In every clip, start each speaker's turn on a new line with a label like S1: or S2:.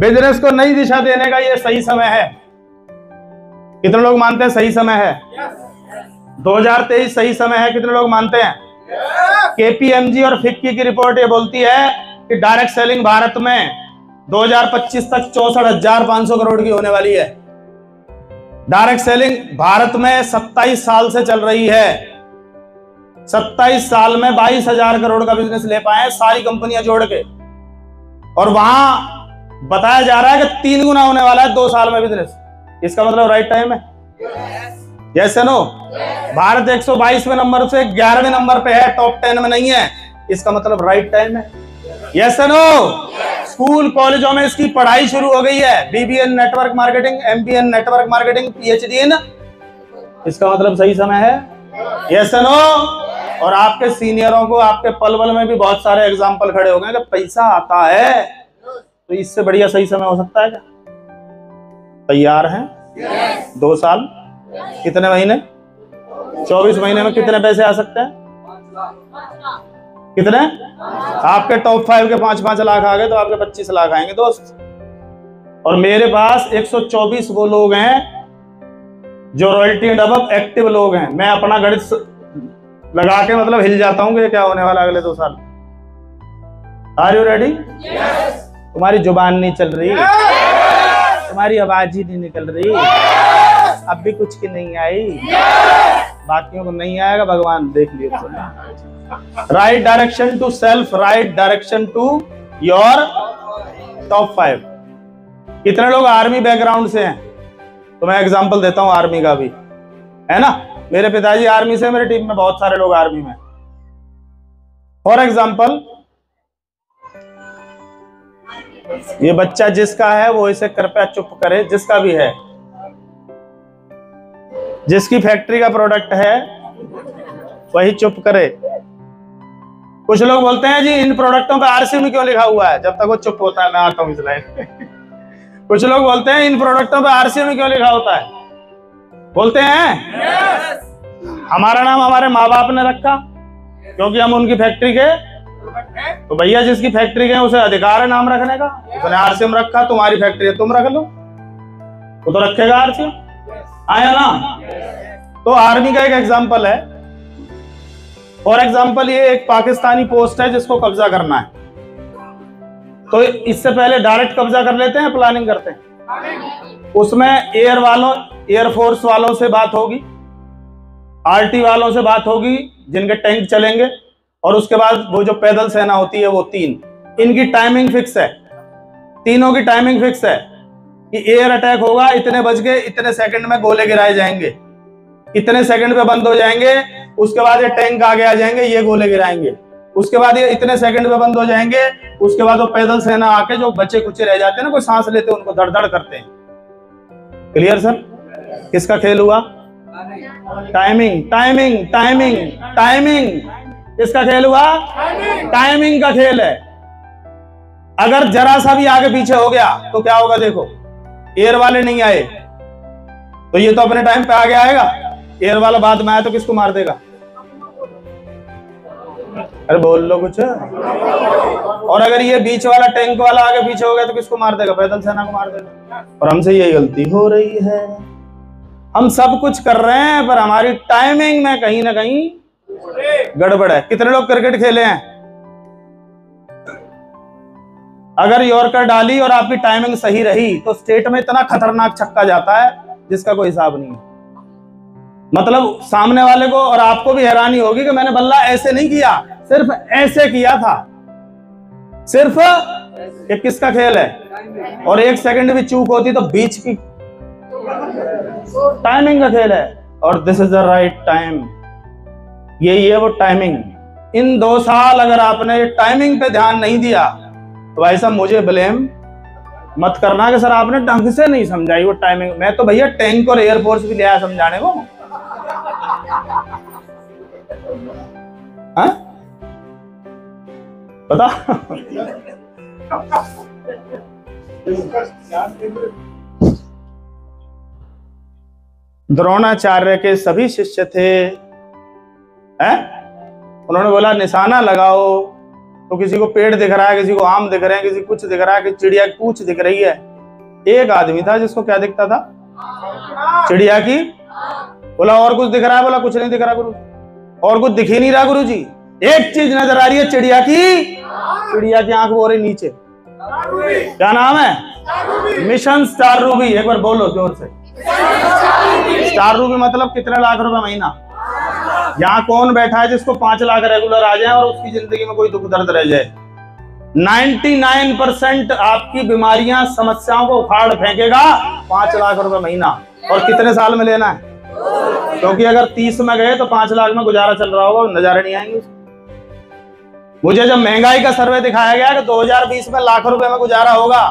S1: Business को नई दिशा देने का ये सही समय है। कितने लोग मानते हैं सही समय है? 2023 सही समय है, कितने लोग मानते हैं? केपीएमजी और फिक्की की रिपोर्ट ये बोलती है कि डायरेक्ट सेलिंग भारत में 2025 तक 64,500 करोड़ की होने वाली है। डायरेक्ट सेलिंग भारत में 27 साल से चल रही है। 27 साल में 22,000 करोड़ का बिजनेस ले पाए सारी कंपनियां जोड़ के, और वहां बताया जा रहा है कि 3 गुना होने वाला है 2 साल में बिजनेस। इसका मतलब राइट टाइम है? यस या नो? भारत 122वें नंबर से 11वें नंबर पे है, टॉप 10 में नहीं है। इसका मतलब राइट टाइम है। यस या नो? स्कूल कॉलेजों में इसकी पढ़ाई शुरू हो गई है, BBN network marketing, MBN network marketing, PhD in. इसका मतलब सही समय है। यस या नो? और आपके सीनियरों को आपके पलवल में भी बहुत सारे एग्जाम्पल खड़े हो गए कि पैसा आता है, तो इससे बढ़िया सही समय हो सकता है क्या? तैयार हैं? 2 साल, कितने महीने? 24 महीने में कितने पैसे आ सकते हैं? कितने? आपके टॉप 5 के 5-5 लाख आ गए तो आपके 25 लाख आएंगे दोस्त। और मेरे पास 124 वो लोग हैं जो रॉयल्टी एंड अबव एक्टिव लोग हैं। मैं अपना गणित लगा के मतलब हिल जाता हूं कि क्या होने वाला अगले 2 साल। Are you ready? तुम्हारी जुबान नहीं चल रही, तुम्हारी आवाज ही नहीं निकल रही, अब भी कुछ की नहीं आई, बाकियों को नहीं आएगा, भगवान देख लियो। Right direction to self, right direction to your top 5। कितने लोग आर्मी बैकग्राउंड से हैं? तो मैं एग्जांपल देता हूं आर्मी का भी, है ना। मेरे पिताजी आर्मी से, मेरे टीम में बहुत सारे लोग आर्मी में। फॉर एग्जांपल, ये बच्चा जिसका है वो इसे कृपया चुप करे, जिसका भी है, जिसकी फैक्ट्री का प्रोडक्ट है वही चुप करे। कुछ लोग बोलते हैं जी इन प्रोडक्टों पे आरसी में क्यों लिखा हुआ है, जब तक वो चुप होता है मैं आता हूं इस लाइन। कुछ लोग बोलते हैं इन प्रोडक्टों पे आरसी में क्यों लिखा होता है, बोलते हैं हमारा नाम हमारे माँ बाप ने रखा क्योंकि हम उनकी फैक्ट्री के, तो भैया जिसकी फैक्ट्री के उसे अधिकार है नाम रखने का, उसने आरसीएम रखा, तुम्हारी फैक्ट्री है तुम रख लो, वो तो रखेगा आरसीएम, आया ना। तो आर्मी का एक एग्जांपल है। फॉर एग्जांपल ये एक पाकिस्तानी पोस्ट है जिसको कब्जा करना है, तो इससे पहले डायरेक्ट कब्जा कर लेते हैं, प्लानिंग करते हैं। उसमें एयर वालों, एयरफोर्स वालों से बात होगी, आरटी वालों से बात होगी जिनके टैंक चलेंगे, और उसके बाद वो जो पैदल सेना होती है वो 3, इनकी टाइमिंग फिक्स है। तीनों की टाइमिंग फिक्स है कि एयर अटैक होगा, इतने बज के इतने सेकंड में गोले गिराए जाएंगे, इतने सेकंड पे बंद हो जाएंगे, उसके बाद ये टैंक आगे आ जाएंगे, ये गोले गिराएंगे, उसके बाद ये इतने सेकंड पे बंद हो जाएंगे, उसके बाद वो पैदल सेना आके जो बच्चे कुचे रह जाते हैं ना, कोई सांस लेते हैं उनको धड़ धड़ करते हैं। Clear sir? किसका खेल हुआ? Timing, timing, timing, timing. किसका खेल हुआ? टाइमिंग का खेल है। अगर जरा सा भी आगे पीछे हो गया तो क्या होगा? देखो, एयर वाले नहीं आए तो ये तो अपने टाइम पे आगे आएगा, एयर वाला बाद में आया तो किसको मार देगा? अरे बोल लो कुछ। और अगर ये बीच वाला टैंक वाला आगे पीछे हो गया तो किसको मार देगा? पैदल सेना को मार देगा। और हमसे ये गलती हो रही है, हम सब कुछ कर रहे हैं पर हमारी टाइमिंग में कहीं ना कहीं गड़बड़ है। कितने लोग क्रिकेट खेले हैं? अगर यॉर्कर डाली और आपकी टाइमिंग सही रही तो स्टेट में इतना खतरनाक छक्का जाता है जिसका कोई हिसाब नहीं है। मतलब सामने वाले को और आपको भी हैरानी होगी कि मैंने बल्ला ऐसे नहीं किया, सिर्फ ऐसे किया था। सिर्फ ये किसका खेल है? और 1 सेकंड भी चूक होती तो बीच की टाइमिंग का खेल है। और this is the right time, यही है वो टाइमिंग। इन 2 साल अगर आपने टाइमिंग पे ध्यान नहीं दिया तो भाई साहब मुझे ब्लेम मत करना कि सर आपने ढंग से नहीं समझाई वो टाइमिंग। मैं तो भैया टैंक और एयरफोर्स भी ले आया समझाने को। हाँ पता द्रोणाचार्य के सभी शिष्य थे, हैं? उन्होंने बोला निशाना लगाओ, तो किसी को पेड़ दिख रहा है, किसी को आम दिख रहे हैं, किसी को कुछ दिख रहा है, कि चिड़िया की पूंछ दिख रही है। एक आदमी था जिसको क्या दिखता था? चिड़िया की। बोला और कुछ दिख रहा है? बोला कुछ नहीं दिख रहा गुरु, और कुछ दिख ही नहीं रहा गुरु जी। एक चीज नजर आ रही है, चिड़िया की। चिड़िया की आंख वो रही नीचे। क्या नाम है? Mission star Ruby. एक बार बोलो जोर से, स्टार रूबी मतलब कितने लाख रुपए महीना? यहाँ कौन बैठा है जिसको 5 लाख रेगुलर आ जाए और उसकी जिंदगी में कोई दुख दर्द रह जाए? 99% आपकी बीमारियां, समस्याओं को उखाड़ फेंकेगा 5 लाख रुपए महीना। और कितने साल में लेना है? क्योंकि अगर 30 में गए तो 5 लाख में गुजारा चल रहा होगा, नजारे नहीं आएंगे। मुझे जब महंगाई का सर्वे दिखाया गया कि 2020 में लाख रुपए में गुजारा होगा,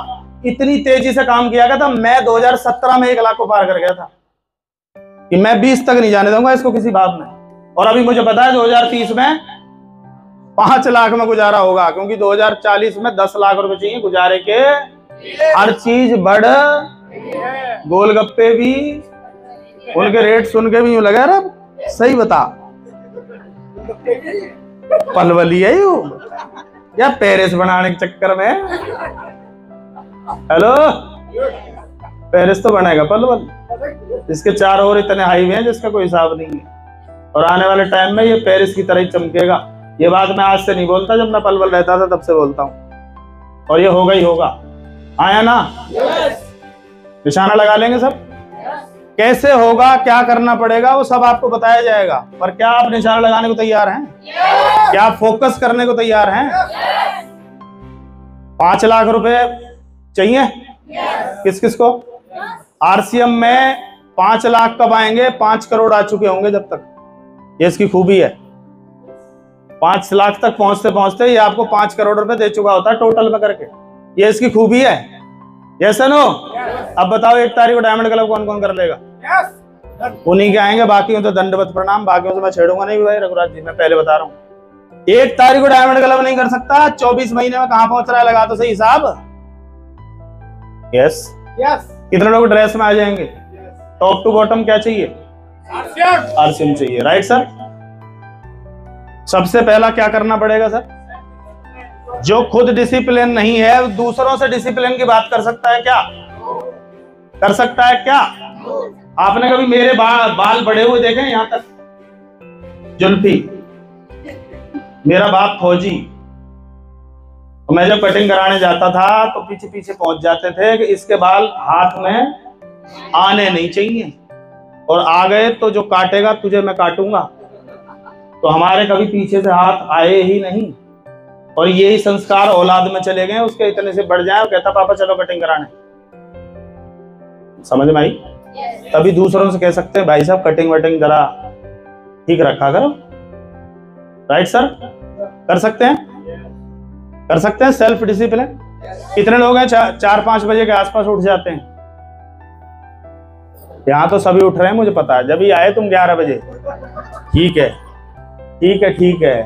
S1: इतनी तेजी से काम किया गया था। मैं 2017 में 1 लाख को पार कर गया था कि मैं 20 तक नहीं जाने दूंगा इसको किसी बात में। और अभी मुझे पता है 2030 में 5 लाख में गुजारा होगा, क्योंकि 2040 में 10 लाख रुपए चाहिए गुजारे के। हर चीज बढ़, गोलगप्पे भी, उनके रेट सुन के भी यूं लगा रहा सही बता पलवली है यू या पेरिस बनाने के चक्कर में? हेलो, पेरिस तो बनेगा पलवल। इसके चारों ओर इतने हाईवे हैं जिसका कोई हिसाब नहीं है, और आने वाले टाइम में ये पेरिस की तरह ही चमकेगा। ये बात मैं आज से नहीं बोलता, जब मैं पलवल रहता था तब से बोलता हूँ, और ये होगा ही होगा। आया ना? निशाना लगा लेंगे सब। कैसे होगा, क्या करना पड़ेगा, वो सब आपको बताया जाएगा। पर क्या आप निशाना लगाने को तैयार हैं? क्या आप फोकस करने को तैयार हैं? 5 लाख रुपए चाहिए किस किस को? आरसीएम में 5 लाख कब आएंगे? 5 करोड़ आ चुके होंगे जब तक। ये इसकी खूबी है। 5 लाख तक पहुंचते पहुंचते ये आपको 5 करोड़ रुपए दे चुका होता है टोटल में करके। ये इसकी खूबी है। Yes no? अब बताओ 1 तारीख को डायमंड क्लब कौन कौन कर लेगा? उन्हीं के आएंगे, बाकी तो दंडवत प्रणाम। बाकियों से मैं छेड़ूंगा नहीं भाई रघुराज जी, मैं पहले बता रहा हूँ। 1 तारीख को डायमंड क्लब नहीं कर सकता। 24 महीने में कहां पहुंच रहा है? लगा तो सही हिसाब। यस कितने लोग ड्रेस में आ जाएंगे? टॉप टू बॉटम क्या चाहिए? आरसीएम चाहिए। Right sir. सबसे पहला क्या करना पड़ेगा सर? जो खुद डिसिप्लिन नहीं है दूसरों से डिसिप्लिन की बात कर सकता है क्या? कर सकता है क्या? आपने कभी मेरे बाल बड़े हुए देखे यहां तक? जुल्फी। मेरा बाप फौजी, तो मैं जब कटिंग कराने जाता था तो पीछे पीछे पहुंच जाते थे कि इसके बाल हाथ में आने नहीं चाहिए, और आ गए तो जो काटेगा तुझे मैं काटूंगा। तो हमारे कभी पीछे से हाथ आए ही नहीं, और यही संस्कार औलाद में चले गए। उसके इतने से बढ़ जाए और कहता पापा चलो कटिंग कराने। समझ में आई? तभी दूसरों से कह सकते हैं भाई साहब कटिंग वटिंग जरा ठीक रखा करो। Right sir? कर सकते हैं? कर सकते हैं सेल्फ डिसिप्लिन। कितने लोग हैं 4-5 बजे के आसपास उठ जाते हैं? यहाँ तो सभी उठ रहे हैं मुझे पता है। जब ही आए तुम 11 बजे। ठीक है ठीक है ठीक है।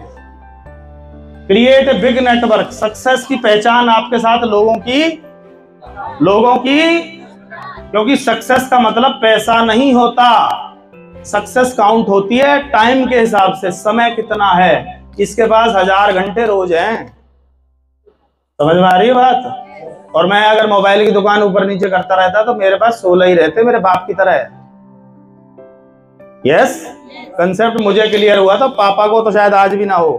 S1: Create a big network. Success की पहचान आपके साथ लोगों की, क्योंकि सक्सेस का मतलब पैसा नहीं होता। सक्सेस काउंट होती है टाइम के हिसाब से। समय कितना है? इसके पास 1000 घंटे रोज हैं। समझ में आ रही है बात? और मैं अगर मोबाइल की दुकान ऊपर नीचे करता रहता तो मेरे पास 16 ही रहते, मेरे बाप की तरह है। यस, कंसेप्ट मुझे क्लियर हुआ था, पापा को तो शायद आज भी ना हो।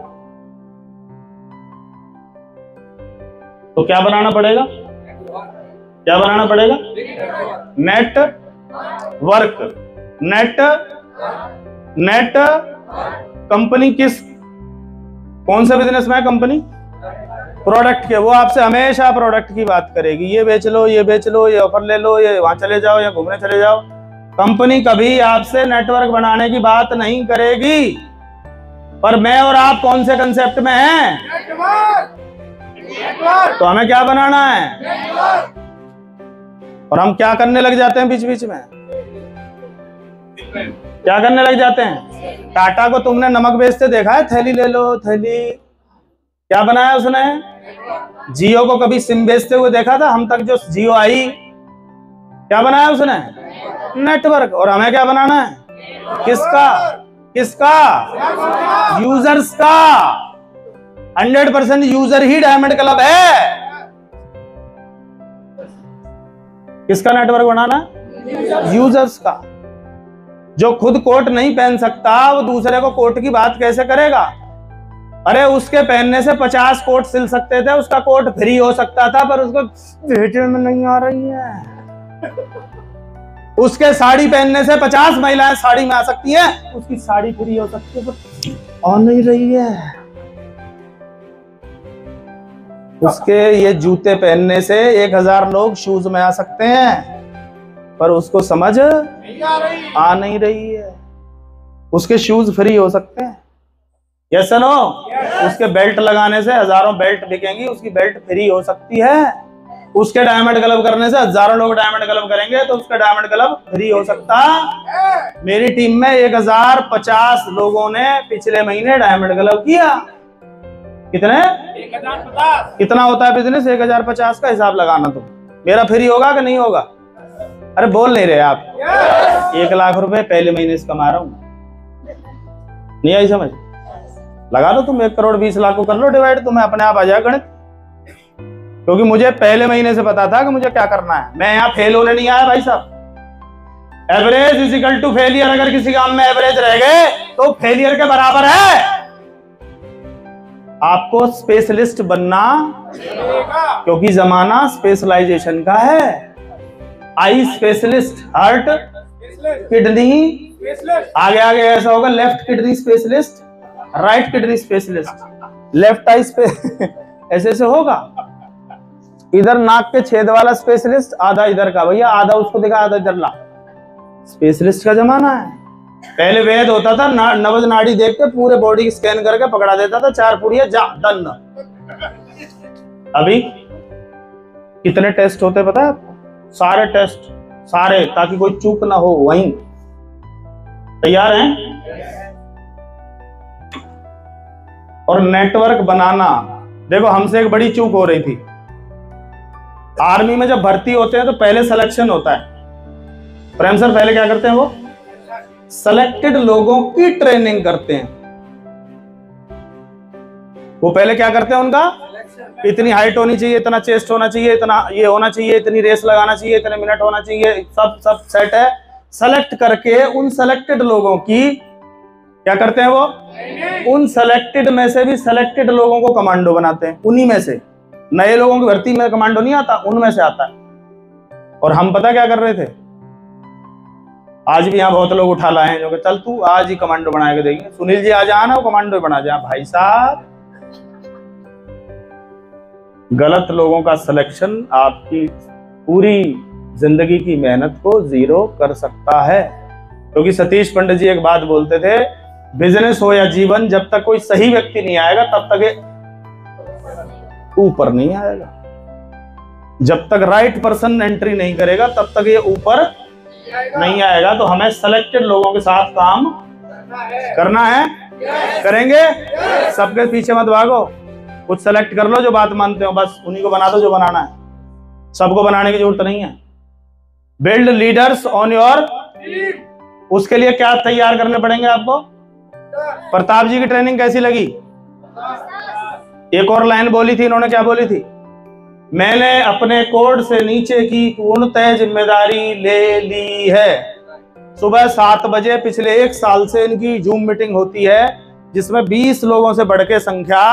S1: तो क्या बनाना पड़ेगा? क्या बनाना पड़ेगा? Net work. नेट कंपनी कौन सा बिजनेस में है? कंपनी प्रोडक्ट के। वो आपसे हमेशा प्रोडक्ट की बात करेगी। ये बेच लो, ये बेच लो, ये ऑफर ले लो, ये वहां चले जाओ, या घूमने चले जाओ। कंपनी कभी आपसे नेटवर्क बनाने की बात नहीं करेगी। पर मैं और आप कौन से कंसेप्ट में हैं? तो हमें क्या बनाना है? और हम क्या करने लग जाते हैं बीच बीच में? क्या करने लग जाते हैं? टाटा को तुमने नमक बेचते देखा है? थैली ले लो, थैली। क्या बनाया उसने? जियो को कभी सिम बेचते हुए देखा था? हम तक जो जियो आई, क्या बनाया उसने? नेटवर्क। और हमें क्या बनाना है? किसका? यूजर्स का। 100% यूजर ही डायमंड क्लब है। किसका नेटवर्क बनाना? यूजर्स का। जो खुद कोट नहीं पहन सकता वो दूसरे को कोट की बात कैसे करेगा? अरे उसके पहनने से 50 कोट सिल सकते थे, उसका कोट फ्री हो सकता था, पर उसको भेजने में नहीं आ रही है। उसके साड़ी पहनने से 50 महिलाएं साड़ी में आ सकती हैं, उसकी साड़ी फ्री हो सकती है पर आ नहीं रही है। उसके ये जूते पहनने से 1000 लोग शूज में आ सकते हैं, पर उसको समझ आ नहीं रही है। उसके शूज फ्री हो सकते हैं, यस नो? उसके बेल्ट लगाने से हजारों बेल्ट बिकेंगी, उसकी बेल्ट फ्री हो सकती है। उसके डायमंड क्लब करने से हजारों लोग डायमंड क्लब करेंगे, तो उसका डायमंड क्लब फ्री हो सकता। मेरी टीम में 1050 लोगों ने पिछले महीने डायमंड क्लब किया। कितने? 1050। कितना होता है बिजनेस? 1050 का हिसाब लगाना। तो मेरा फ्री होगा कि नहीं होगा? अरे बोल नहीं रहे आप। 1 लाख रुपए पहले महीने से कमा रहा हूं, नहीं आई समझ? लगा दो तुम 1 करोड़ 20 लाख को कर लो डिवाइड, तुम्हें अपने आप आ जाएगा गणित। क्योंकि मुझे पहले महीने से पता था कि मुझे क्या करना है। मैं यहाँ फेल होने नहीं आया भाई साहब। Average is equal to failure. अगर किसी काम में एवरेज रह गए तो फेलियर के बराबर है। आपको स्पेशलिस्ट बनना, क्योंकि जमाना स्पेशलाइजेशन का है। आई स्पेशलिस्ट, हार्ट किडनी, आगे आगे ऐसा होगा left kidney specialist, right kidney specialist, left eye ऐसे ऐसे होगा। इधर नाक के छेद वाला स्पेशलिस्ट, आधा इधर का भैया, आधा उसको देखा आधा इधर ला। स्पेशलिस्ट का जमाना है। पहले वेद होता था, नवज नाड़ी देख के पूरे बॉडी स्कैन करके पकड़ा देता था, 4 पुड़िया जा डन। अभी कितने टेस्ट होते पता है आपको? सारे टेस्ट, सारे, ताकि कोई चूक ना हो। वहीं तैयार हैं? और नेटवर्क बनाना, देखो हमसे एक बड़ी चूक हो रही थी। आर्मी में जब भर्ती होते हैं तो पहले सिलेक्शन होता है। प्रेम सर पहले क्या करते हैं? वो सेलेक्टेड लोगों की ट्रेनिंग करते हैं। वो पहले क्या करते हैं? उनका इतनी हाइट होनी चाहिए, इतना चेस्ट होना चाहिए, इतना ये होना चाहिए, इतनी रेस लगाना चाहिए, इतने मिनट होना चाहिए, सब सेट है। सेलेक्ट करके उन सेलेक्टेड लोगों की क्या करते हैं? वो उन सेलेक्टेड में से भी सेलेक्टेड लोगों को कमांडो बनाते हैं। उन्हीं में से नए लोगों की भर्ती में कमांडो नहीं आता, उनमें से आता है। और हम पता क्या कर रहे थे? आज भी यहाँ बहुत लोग उठा लाए हैं जो कि चल तू आज ही कमांडो बना के देंगे, सुनील जी आज आना, वो कमांडो बना जाए। भाई साहब, गलत लोगों का सिलेक्शन आपकी पूरी जिंदगी की मेहनत को जीरो कर सकता है। क्योंकि सतीश पंडित जी एक बात बोलते थे, बिजनेस हो या जीवन, जब तक कोई सही व्यक्ति नहीं आएगा तब तक ये ऊपर नहीं आएगा। जब तक राइट पर्सन एंट्री नहीं करेगा तब तक ये ऊपर नहीं आएगा। तो हमें सेलेक्टेड लोगों के साथ काम करना है। करेंगे? सबके पीछे मत भागो, कुछ सेलेक्ट कर लो जो बात मानते हो, बस उन्हीं को बना दो जो बनाना है। सबको बनाने की जरूरत नहीं है। Build leaders on your. उसके लिए क्या तैयार करने पड़ेंगे आपको? प्रताप जी की ट्रेनिंग कैसी लगी? एक और लाइन बोली थी इन्होंने, क्या बोली थी? मैंने अपने कोड से नीचे की पूर्णतः जिम्मेदारी ले ली है। सुबह 7 बजे पिछले 1 साल से इनकी जूम मीटिंग होती है, जिसमें 20 लोगों से बढ़ के संख्या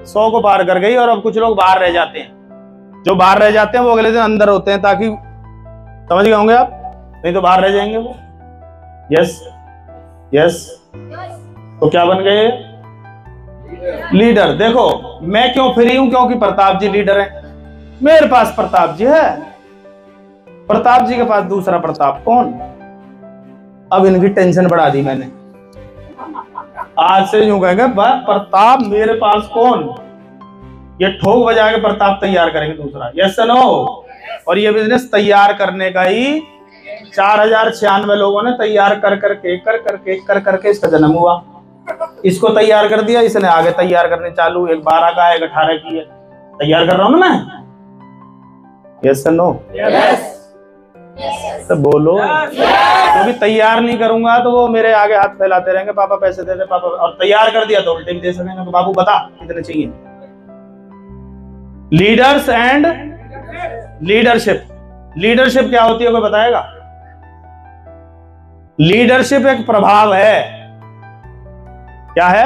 S1: 100 को पार कर गई। और अब कुछ लोग बाहर रह जाते हैं। जो बाहर रह जाते हैं वो अगले दिन अंदर होते हैं, ताकि समझ गए होंगे आप, नहीं तो बाहर रह जाएंगे वो। Yes yes. तो क्या बन गए? लीडर। देखो मैं क्यों फ्री हूं? क्योंकि प्रताप जी लीडर हैं। मेरे पास प्रताप जी है, प्रताप जी के पास दूसरा प्रताप कौन? अब इनकी टेंशन बढ़ा दी मैंने। आज से यूं कहेंगे प्रताप मेरे पास कौन? ये ठोक बजा के प्रताप तैयार करेंगे दूसरा। Yes no? और ये बिजनेस तैयार करने का ही 4096 लोगों ने तैयार कर करके इसका जन्म हुआ। इसको तैयार कर दिया, इसने आगे तैयार करने चालू। एक 12 का, एक 18 की है। तैयार कर रहा हूं ना मैं? Yes no? यस। तो बोलो, क्योंकि तैयार नहीं करूंगा तो वो मेरे आगे हाथ फैलाते रहेंगे, पापा पैसे दे दे पापा, और तैयार कर दिया तो उल्टे भी दे सकेंगे, तो बाबू बता कितने चाहिए। Leaders and leadership. लीडरशिप क्या होती है कोई बताएगा? लीडरशिप एक प्रभाव है। क्या है?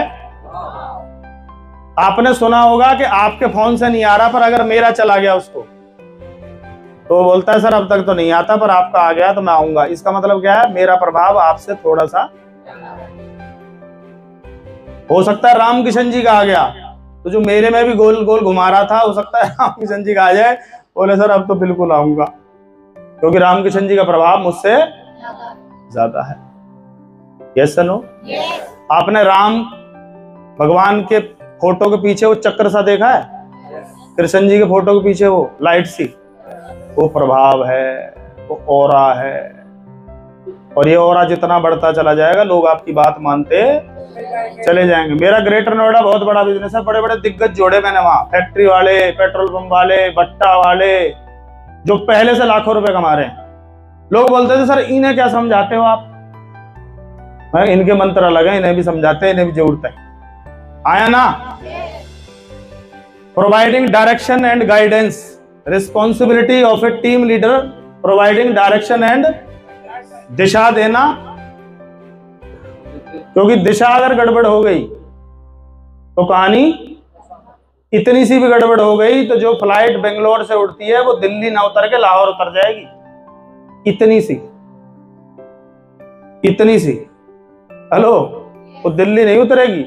S1: आपने सुना होगा कि आपके फोन से नहीं आ रहा, पर अगर मेरा चला गया उसको तो वो बोलता है सर अब तक तो नहीं आता, पर आपका आ गया तो मैं आऊंगा। इसका मतलब क्या है? मेरा प्रभाव आपसे थोड़ा सा, हो सकता है राम किशन जी का आ गया, तो जो मेरे में भी गोल गोल घुमा रहा था, हो सकता है राम किशन जी का आ जाए, बोले सर अब तो बिल्कुल आऊंगा, क्योंकि राम किशन जी का प्रभाव मुझसे ज्यादा है। Yes no? आपने राम भगवान के फोटो के पीछे वो चक्र सा देखा है? कृष्ण जी के फोटो के पीछे वो लाइट सी, वो प्रभाव है, वो ऑरा है। और ये ऑरा जितना बढ़ता चला जाएगा, लोग आपकी बात मानते चले जाएंगे। मेरा ग्रेटर नोएडा बहुत बड़ा बिजनेस है, बड़े बड़े दिग्गज जोड़े मैंने वहां, फैक्ट्री वाले, पेट्रोल पंप वाले, भट्टा वाले, जो पहले से लाखों रुपए कमा रहे हैं। लोग बोलते थे सर इन्हें क्या समझाते हो आप? मैं इनके मंत्र अलग है, इन्हें भी समझाते हैं, इन्हें भी जरूरत है। आया ना? Providing direction and guidance, responsibility of a team leader, providing direction and, दिशा देना, क्योंकि दिशा अगर गड़बड़ हो गई तो कहानी, इतनी सी भी गड़बड़ हो गई तो जो फ्लाइट बेंगलोर से उड़ती है वो दिल्ली ना उतर के लाहौर उतर जाएगी। इतनी सी, इतनी सी, हेलो, वो दिल्ली नहीं उतरेगी,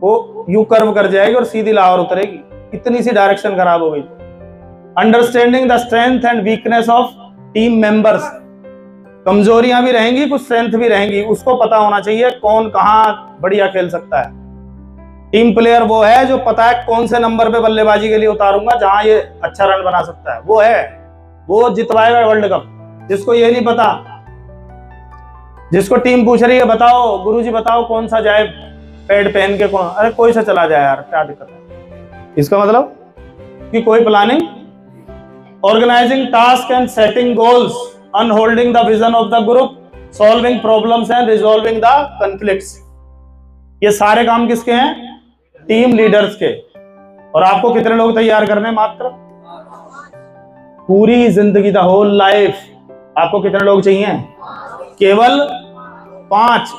S1: वो यू कर्व कर जाएगी और सीधी लाहौर उतरेगी। इतनी सी डायरेक्शन खराब हो गई। Understanding the strength and weakness of team members, कमजोरियां भी रहेंगी, कुछ स्ट्रेंथ भी रहेंगी, उसको पता होना चाहिए कौन कहां बढ़िया खेल सकता है। टीम प्लेयर वो है जो पता है कौन से नंबर पे बल्लेबाजी के लिए उतारूंगा, जहां ये अच्छा रन बना सकता है, वो है, वो जितवाएगा वर्ल्ड कप। जिसको ये नहीं पता, जिसको टीम पूछ रही है बताओ गुरुजी बताओ कौन सा जाए पैड पहन के, कौन, अरे कोई सा चला जाए यार, क्या दिक्कत है? इसका मतलब कि कोई planning, organising task and setting goals, upholding the vision of the group, solving problems and resolving the conflicts. ये सारे काम किसके हैं? टीम लीडर्स के। और आपको कितने लोग तैयार करने? मात्र पूरी जिंदगी, द होल लाइफ, आपको कितने लोग चाहिए? केवल 5।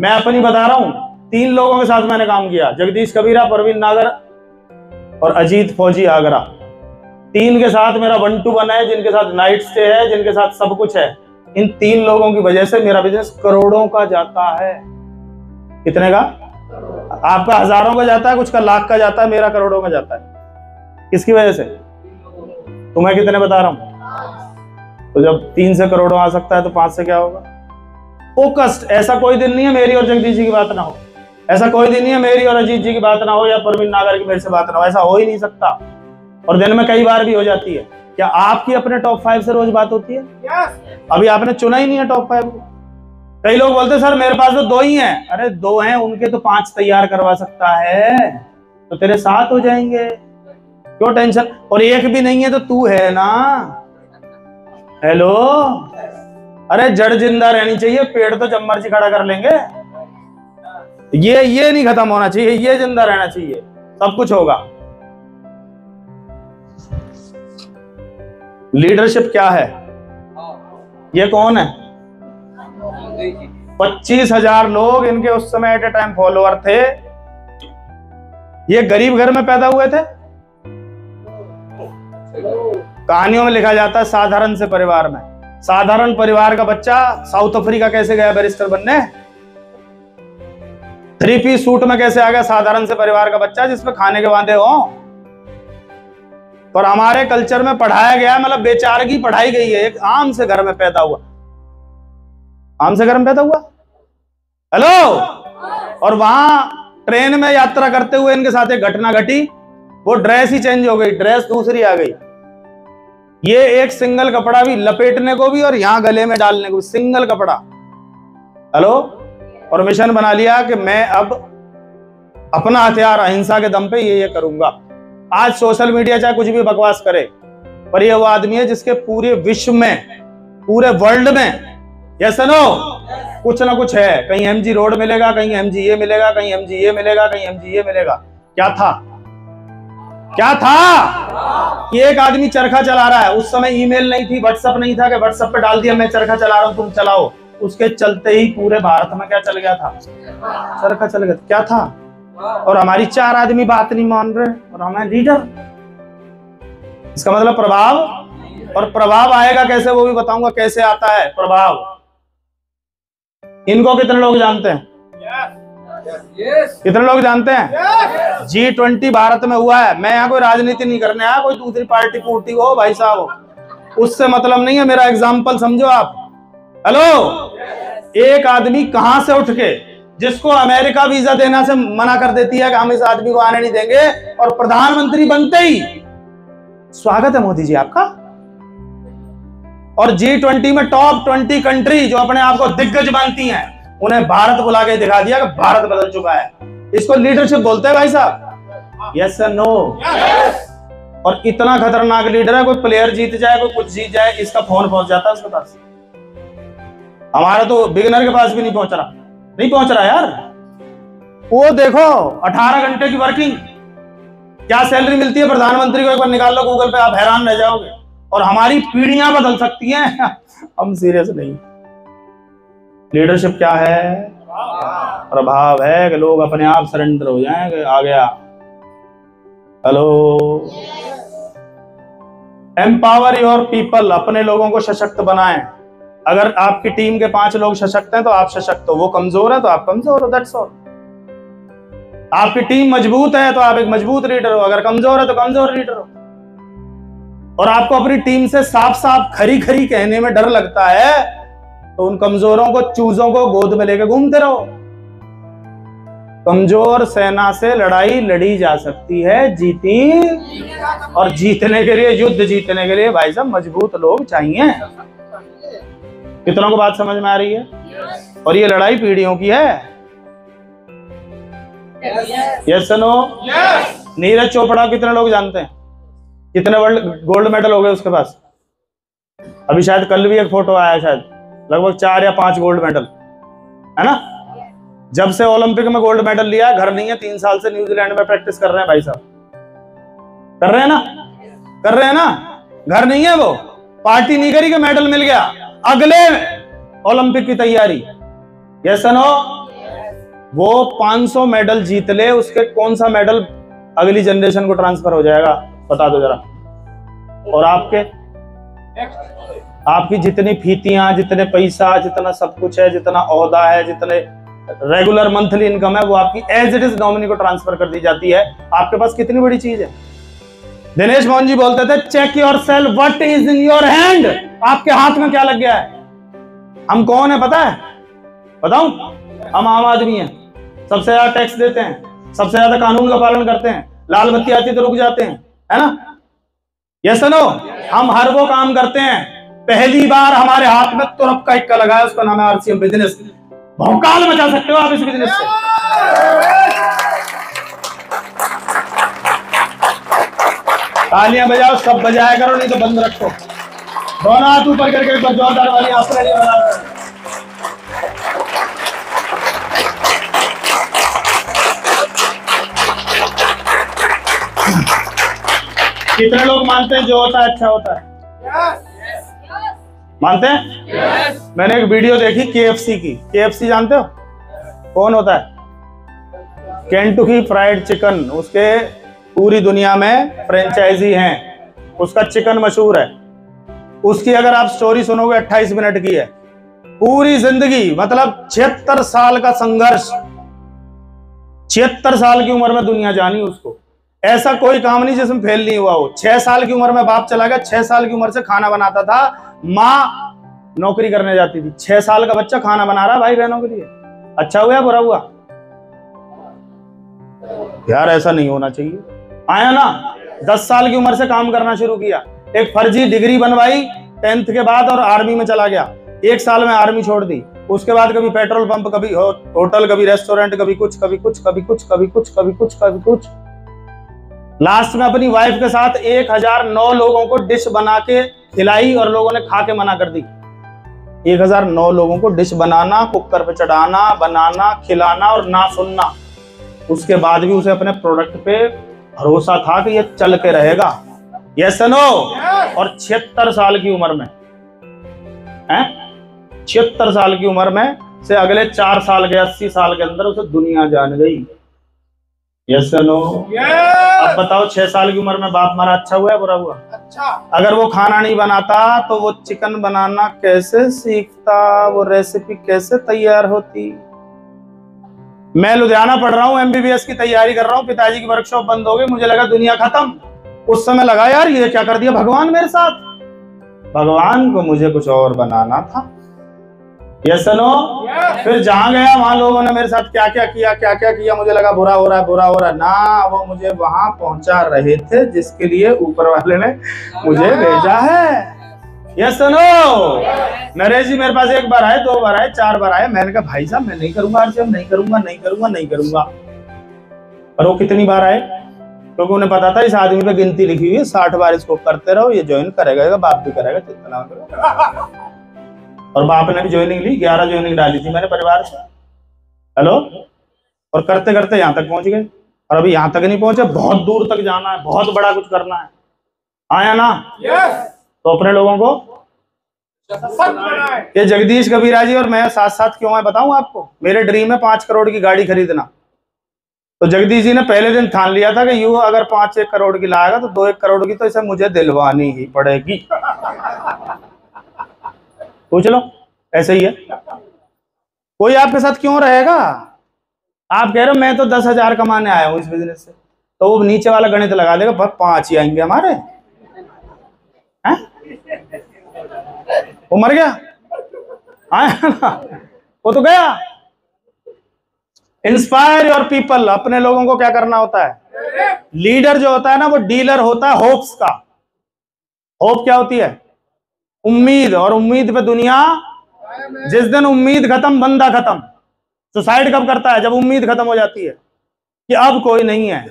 S1: मैं अपनी बता रहा हूं, 3 लोगों के साथ मैंने काम किया, जगदीश कबीरा, परवीन नागर और अजीत फौजी आगरा। 3 के साथ मेरा 1 to 1 है, जिनके साथ नाइट स्टे है, जिनके साथ सब कुछ है। इन 3 लोगों की वजह से मेरा बिजनेस करोड़ों का जाता है। कितने का? आपका हजारों का जाता है, कुछ का लाख का जाता है, मेरा करोड़ों का जाता है। किसकी वजह से? तुम्हें कितने बता रहा हूं? तो जब 3 से करोड़ों आ सकता है तो 5 से क्या होगा? फोकस्ड। ऐसा कोई दिन नहीं है मेरी और जगदीश जी की बात ना हो, ऐसा कोई दिन नहीं है मेरी और अजीत जी की बात ना हो, या परवीन नागर की मेरे से बात ना हो, ऐसा हो ही नहीं सकता। और दिन में कई बार भी हो जाती है। क्या आपकी अपने टॉप 5 से रोज बात होती है? अभी आपने चुना ही नहीं है टॉप 5 को। कई लोग बोलते सर मेरे पास तो 2 ही हैं। अरे 2 हैं, उनके तो 5 तैयार करवा सकता है, तो तेरे 7 हो जाएंगे, क्यों टेंशन? और 1 भी नहीं है तो तू है ना। हेलो, अरे जड़ जिंदा रहनी चाहिए, पेड़ तो जब मर्जी खड़ा कर लेंगे। ये नहीं खत्म होना चाहिए, ये जिंदा रहना चाहिए, सब कुछ होगा। लीडरशिप क्या है? ये कौन है? 25,000 लोग इनके उस समय एट ए टाइम फॉलोअर थे। ये गरीब घर में पैदा हुए थे। कहानियों में लिखा जाता है साधारण से परिवार में। साधारण परिवार का बच्चा साउथ अफ्रीका कैसे गया बैरिस्टर बनने? 3 पीस सूट में कैसे आ गया साधारण से परिवार का बच्चा जिसमें खाने के वादे हो? और हमारे कल्चर में पढ़ाया गया, मतलब बेचारगी पढ़ाई गई है। एक आम से घर में पैदा हुआ, आम से घर में पैदा हुआ, हेलो, और वहां ट्रेन में यात्रा करते हुए इनके साथ एक घटना घटी, वो ड्रेस ही चेंज हो गई, ड्रेस दूसरी आ गई। ये एक सिंगल कपड़ा भी लपेटने को भी और यहां गले में डालने को भी सिंगल कपड़ा, हेलो, और मिशन बना लिया कि मैं अब अपना हथियार अहिंसा के दम पे ये करूंगा। आज सोशल मीडिया चाहे कुछ भी बकवास करे, पर ये वो आदमी है जिसके पूरे विश्व में पूरे वर्ल्ड में, यस नो, कुछ ना कुछ है। कहीं एमजी रोड मिलेगा, कहीं एमजी ये मिलेगा, कहीं एमजी ये मिलेगा, कहीं एमजी ये मिलेगा। क्या था, क्या था कि एक आदमी चरखा चला रहा है। उस समय ईमेल नहीं थी, व्हाट्सएप नहीं था कि व्हाट्सएप पे डाल दिया मैं चरखा चला रहा हूं तुम चलाओ। उसके चलते ही पूरे भारत में क्या चल गया था, चरखा चल गया। क्या था, और हमारी 4 आदमी बात नहीं मान रहे और हमें लीडर। इसका मतलब प्रभाव, और प्रभाव आएगा कैसे वो भी बताऊंगा कैसे आता है प्रभाव। इनको कितने लोग जानते हैं? कितने लोग जानते हैं? G20 भारत में हुआ है। मैं यहाँ कोई राजनीति नहीं करने आया, कोई दूसरी पार्टी पूर्ति हो भाई साहब, उससे मतलब नहीं है। मेरा एग्जाम्पल समझो आप। हेलो, एक आदमी कहां से उठ के, जिसको अमेरिका वीजा देना से मना कर देती है कि हम इस आदमी को आने नहीं देंगे, और प्रधानमंत्री बनते ही स्वागत है मोदी जी आपका। और G20 में टॉप 20 कंट्री जो अपने आप को दिग्गज मानती हैं, उन्हें भारत बुला के दिखा दिया कि भारत बदल चुका है। इसको लीडरशिप बोलते हैं भाई साहब, यस और नो। और इतना खतरनाक लीडर है, कोई प्लेयर जीत जाए, कोई कुछ जीत जाए, इसका फोन पहुंच जाता है उसके पास। हमारा तो बिगिनर के पास भी नहीं पहुंच रहा, नहीं पहुंच रहा यार। वो देखो 18 घंटे की वर्किंग, क्या सैलरी मिलती है प्रधानमंत्री को, एक बार निकाल लो गूगल पे, आप हैरान रह जाओगे। और हमारी पीढ़ियां बदल सकती हैं। हम सीरियस नहीं। लीडरशिप क्या है? प्रभाव है कि लोग अपने आप सरेंडर हो जाएं। आ गया। हेलो, एम्पावर योर पीपल, अपने लोगों को सशक्त बनाएं। अगर आपकी टीम के 5 लोग सशक्त हैं तो आप सशक्त हो, वो कमजोर है तो आप कमजोर हो, दैट्स ऑल। आपकी टीम मजबूत है तो आप एक मजबूत लीडर हो, अगर कमजोर है तो कमजोर लीडर हो। और आपको अपनी टीम से साफ साफ खरी खरी कहने में डर लगता है तो उन कमजोरों को, चूजों को गोद में लेके घूमते रहो। कमजोर सेना से लड़ाई लड़ी जा सकती है, जीती। और जीतने के लिए, युद्ध जीतने के लिए भाई साहब मजबूत लोग चाहिए। कितनों को बात समझ में आ रही है? और ये लड़ाई पीढ़ियों की है। Yes no? नीरज चोपड़ा कितने लोग जानते हैं? कितने वर्ल्ड गोल्ड मेडल हो गए उसके पास? अभी शायद कल भी एक फोटो आया, शायद लगभग 4 या 5 गोल्ड मेडल, है ना। जब से ओलंपिक में गोल्ड मेडल लिया, घर नहीं है, 3 साल से न्यूजीलैंड में प्रैक्टिस कर रहे हैं भाई साहब। कर रहे हैं ना, कर रहे हैं ना। घर नहीं है, वो पार्टी नहीं करी कि मेडल मिल गया, अगले ओलंपिक की तैयारी। Yes no? वो 500 मेडल जीत ले, उसके कौन सा मेडल अगली जनरेशन को ट्रांसफर हो जाएगा, बता दो जरा। और आपकी जितनी फीतियां, जितने पैसा, जितना सब कुछ है, जितना ओहदा है, जितने रेगुलर मंथली इनकम है, वो आपकी एज इट इज नॉमिनी को ट्रांसफर कर दी जाती है। आपके पास कितनी बड़ी चीज है। दिनेश मोहन जी बोलते थे, check yourself what is in your hand. आपके हाथ में क्या लग गया है? हम कौन है पता है? बताऊं? हम आम आदमी हैं, सबसे ज्यादा टैक्स देते हैं, सबसे ज्यादा कानून का पालन करते हैं, लाल बत्ती आती तो रुक जाते हैं, है ना। Yes no? हम हर वो काम करते हैं, पहली बार हमारे हाथ में तुरप का इक्का लगा है, उसका नाम है आरसीएम बिजनेस। भौकाल मचा सकते हो आप इस बिजनेस से। तालियां बजाओ, सब बजाया करो, नहीं तो बंद रखो। दोनों हाथ ऊपर करके एक बार जोरदार वाली ऑस्ट्रेलिया बना। कितने लोग मानते हैं जो होता है अच्छा होता है? मानते हैं? मैंने एक वीडियो देखी KFC की। KFC जानते हो कौन होता है? केंटुकी फ्राइड चिकन, उसके पूरी दुनिया में फ्रेंचाइजी हैं, उसका चिकन मशहूर है। उसकी अगर आप स्टोरी सुनोगे 28 मिनट की है। पूरी जिंदगी, मतलब 76 साल का संघर्ष, 76 साल की उम्र में दुनिया जानी उसको। ऐसा कोई काम नहीं जिसमें फेल नहीं हुआ हो। 6 साल की उम्र में बाप चला गया, 6 साल की उम्र से खाना बनाता था, माँ नौकरी करने जाती थी। 6 साल का बच्चा खाना बना रहा है भाई बहनों के लिए। अच्छा हुआ या बुरा हुआ? यार ऐसा नहीं होना चाहिए। आया ना, 10 साल की उम्र से काम करना शुरू किया, एक फर्जी डिग्री बनवाई 10th के बाद और आर्मी में चला गया। 1 साल में आर्मी छोड़ दी। उसके बाद कभी पेट्रोल पंप, कभी होटल, कभी रेस्टोरेंट, कभी कुछ, कभी कुछ, कभी कुछ, कभी कुछ, कभी कुछ, कभी कुछ। लास्ट में अपनी वाइफ के साथ 1009 लोगों को डिश बना के खिलाई और लोगों ने खा के मना कर दी। 1009 लोगों को डिश बनाना, कुकर पे चढ़ाना, बनाना, खिलाना और ना सुनना। उसके बाद भी उसे अपने प्रोडक्ट पे भरोसा था कि ये चल के रहेगा। Yes no. और 76 साल की उम्र में 76 साल की उम्र में से अगले 4 साल के 80 साल के अंदर उसे दुनिया जान गई। Yes no. अब बताओ 6 साल की उम्र में बाप हमारा अच्छा हुआ है बुरा हुआ? अच्छा। अगर वो खाना नहीं बनाता तो वो चिकन बनाना कैसे सीखता, वो रेसिपी कैसे तैयार होती? मैं लुधियाना पढ़ रहा हूँ, MBBS की तैयारी कर रहा हूँ, पिताजी की वर्कशॉप बंद हो गई, मुझे लगा दुनिया खत्म। उस समय लगा यार ये क्या कर दिया भगवान मेरे साथ। भगवान को मुझे कुछ और बनाना था। Yes no. फिर जहां गया वहां लोगों ने मेरे साथ क्या क्या किया, मुझे लगा बुरा हो रहा है ना, वो मुझे वहां पहुंचा रहे थे जिसके लिए ऊपर वाले ने मुझे भेजा है। Yes no. नरेश जी मेरे पास 1 बार आए, 2 बार आए, 4 बार आए। मैंने कहा भाई साहब मैं नहीं करूंगा, नहीं करूंगा। और वो कितनी बार आए? क्योंकि उन्हें पता था इस आदमी पे गिनती लिखी हुई है, 60 बार इसको करते रहो, ये ज्वाइन करेगा, बाप भी करेगा, चिंता करो। और बाप ने भी ज्वाइनिंग ली, 11 ज्वाइनिंग डाली थी मैंने परिवार से। हेलो। और करते करते यहाँ तक पहुंच गए। और अभी यहाँ तक नहीं पहुंचे, बहुत दूर तक जाना है, बहुत बड़ा कुछ करना है। आया ना? तो अपने लोगों को ये जगदीश कबीरा जी और मैं साथ साथ क्यों है बताऊं आपको। मेरे ड्रीम है 5 करोड़ की गाड़ी खरीदना। तो जगदीश जी ने पहले दिन ठान लिया था कि यू अगर 5-1 करोड़ की लाएगा तो 2-1 करोड़ की तो इसे मुझे दिलवानी ही पड़ेगी। पूछ लो, ऐसे ही है। कोई आपके साथ क्यों रहेगा? आप कह रहे हो मैं तो 10,000 कमाने आया हूं इस बिजनेस से, तो वो नीचे वाला गणित लगा देगा, बस 5 ही आएंगे हमारे। हैं? वो मर गया, आया ना, वो तो गया। Inspire your people. अपने लोगों को क्या करना होता है? लीडर जो होता है ना वो डीलर होता है होप्स का। होप क्या होती है? उम्मीद। और उम्मीद पे दुनिया, जिस दिन उम्मीद खत्म बंदा खत्म। सुसाइड कब करता है? जब उम्मीद खत्म हो जाती है कि अब कोई नहीं है,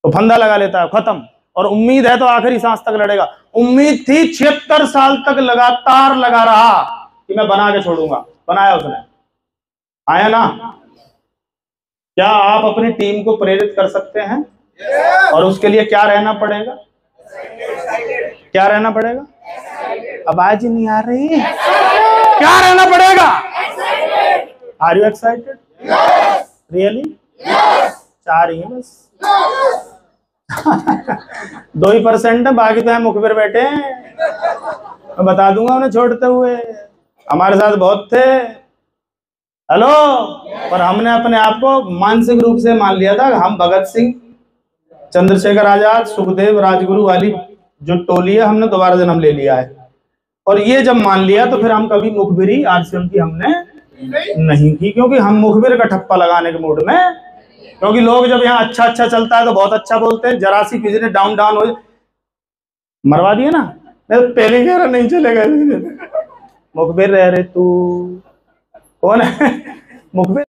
S1: तो फंदा लगा लेता है, खत्म। और उम्मीद है तो आखिरी सांस तक लड़ेगा। उम्मीद थी, 76 साल तक लगातार लगा रहा कि मैं बना के छोड़ूंगा, बनाया उसने। आया ना? क्या आप अपनी टीम को प्रेरित कर सकते हैं? और उसके लिए क्या रहना पड़ेगा? क्या रहना पड़ेगा? आवाज नहीं आ रही। क्या रहना पड़ेगा? Are you excited? रियली? 4 ही है बस। 2% है, बाकी तो है मुखबिर बैठे हैं। मैं बता दूंगा उन्हें छोड़ते हुए, हमारे साथ बहुत थे। हेलो। पर हमने अपने आप को मानसिक रूप से मान लिया था। हम भगत सिंह, चंद्रशेखर आजाद, सुखदेव, राजगुरु वाली जो टोली है, हमने दोबारा जन्म ले लिया है। और ये जब मान लिया तो फिर हम कभी मुखबिरी RCM की हमने नहीं की, क्योंकि हम मुखबिर का ठप्पा लगाने के मूड में। क्योंकि लोग जब यहाँ अच्छा अच्छा चलता है तो बहुत अच्छा बोलते हैं, जरा सी किसी ने डाउन डाउन हो मरवा दिया ना, मैं तो पहले कह रहा नहीं चलेगा। मुखबिर रह रहे तू कौन है? मुखबिर